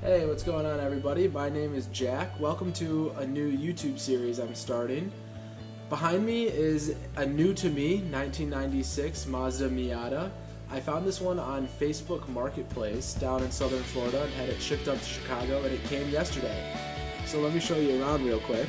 Hey, what's going on everybody? My name is Jack. Welcome to a new YouTube series I'm starting. Behind me is a new to me 1996 Mazda Miata. I found this one on Facebook Marketplace down in southern Florida and had it shipped up to Chicago, and it came yesterday. So let me show you around real quick.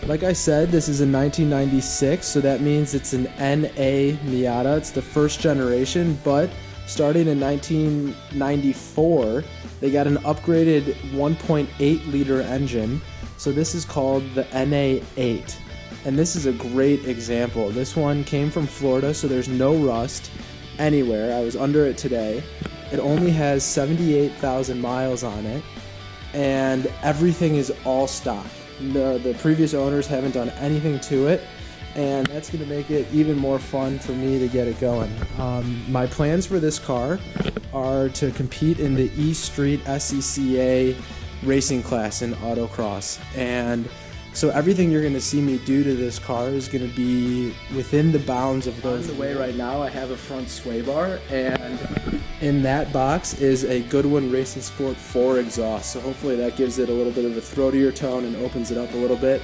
Like I said, this is a 1996, so that means it's an NA Miata. It's the first generation, but starting in 1994, they got an upgraded 1.8 liter engine. So this is called the NA8. And this is a great example. This one came from Florida, so there's no rust anywhere. I was under it today. It only has 78,000 miles on it, and everything is all stock. The previous owners haven't done anything to it, and that's going to make it even more fun for me to get it going. My plans for this car are to compete in the E Street SCCA racing class in autocross, and so everything you're going to see me do to this car is going to be within the bounds of those. On the way right now, I have a front sway bar, and in that box is a Goodwin Racing Sport 4 exhaust, so hopefully that gives it a little bit of a throatier tone and opens it up a little bit.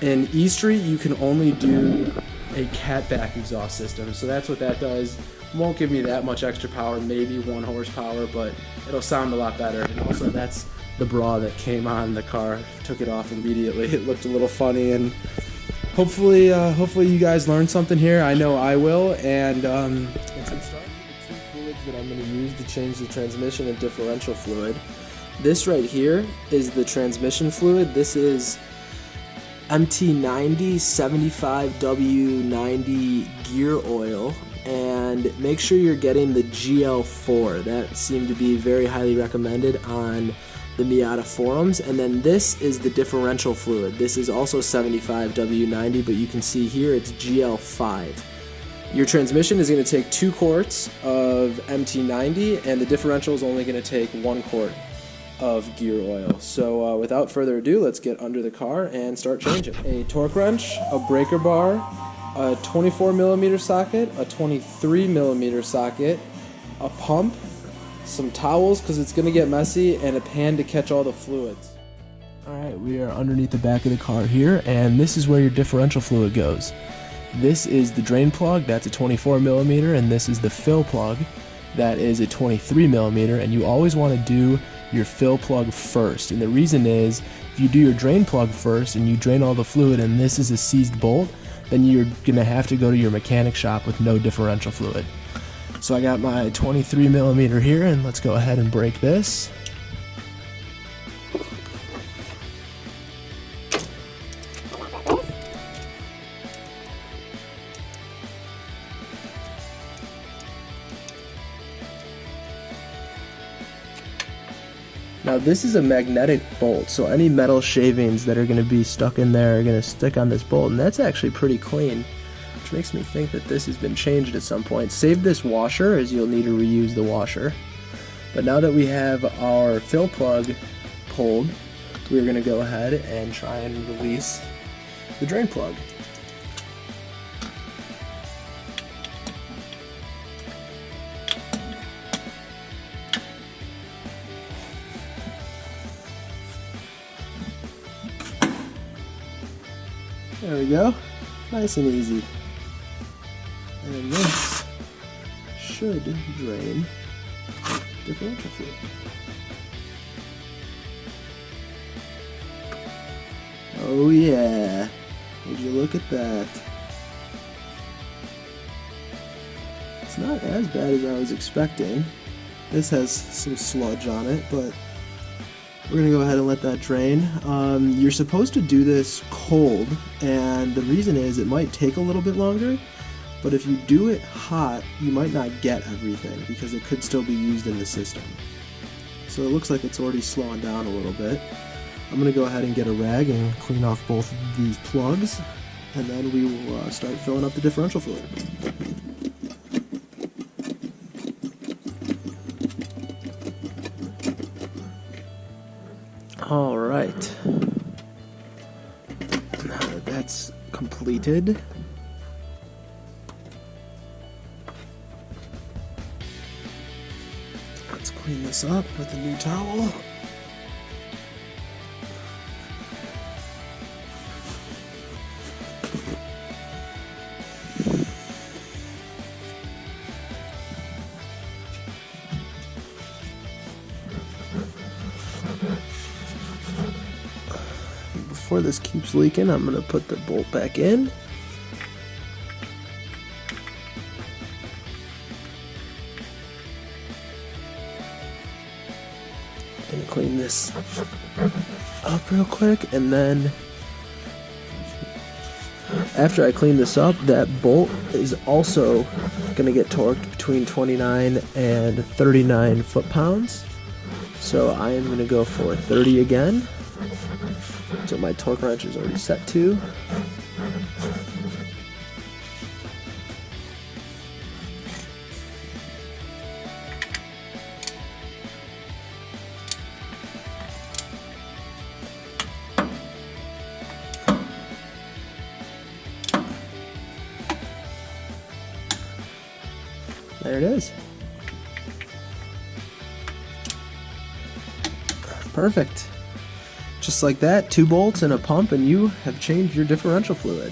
In E Street, you can only do a catback exhaust system, so that's what that does. Won't give me that much extra power, maybe 1 horsepower, but it'll sound a lot better. And also, that's the bra that came on the car. Took it off immediately. It looked a little funny, and hopefully you guys learned something here. I know I will. And let's get started. The two fluids that I'm going to use to change the transmission and differential fluid. This right here is the transmission fluid. This is MT90 75W90 gear oil, and make sure you're getting the GL4. That seemed to be very highly recommended on the Miata forums. And then this is the differential fluid. This is also 75W90, but you can see here it's GL5. Your transmission is going to take 2 quarts of MT90, and the differential is only going to take 1 quart of gear oil. So without further ado, let's get under the car and start changing. A torque wrench, a breaker bar, a 24mm socket, a 23mm socket, a pump, some towels because it's going to get messy, and a pan to catch all the fluids. Alright, we are underneath the back of the car here, and this is where your differential fluid goes. This is the drain plug, that's a 24mm, and this is the fill plug, that is a 23mm, and you always want to do your fill plug first. And the reason is, if you do your drain plug first and you drain all the fluid and this is a seized bolt, then you're going to have to go to your mechanic shop with no differential fluid. So I got my 23mm here, and let's go ahead and break this. Now this is a magnetic bolt, so any metal shavings that are going to be stuck in there are going to stick on this bolt, and that's actually pretty clean, which makes me think that this has been changed at some point. Save this washer, as you'll need to reuse the washer. But now that we have our fill plug pulled, we're going to go ahead and try and release the drain plug. There we go, nice and easy. And this should drain differential fluid. Oh yeah, would you look at that? It's not as bad as I was expecting. This has some sludge on it, but we're going to go ahead and let that drain. You're supposed to do this cold, and the reason is it might take a little bit longer, but if you do it hot, you might not get everything because it could still be used in the system. So it looks like it's already slowing down a little bit. I'm going to go ahead and get a rag and clean off both of these plugs, and then we will start filling up the differential fluid. Alright, now that that's completed, Let's clean this up with a new towel. Before this keeps leaking, I'm going to put the bolt back in. And clean this up real quick, and then after I clean this up, that bolt is also going to get torqued between 29 and 39 foot-pounds. So I am going to go for 30 again. So my torque wrench is already set to. There it is. Perfect. Just like that, 2 bolts and a pump, and you have changed your differential fluid.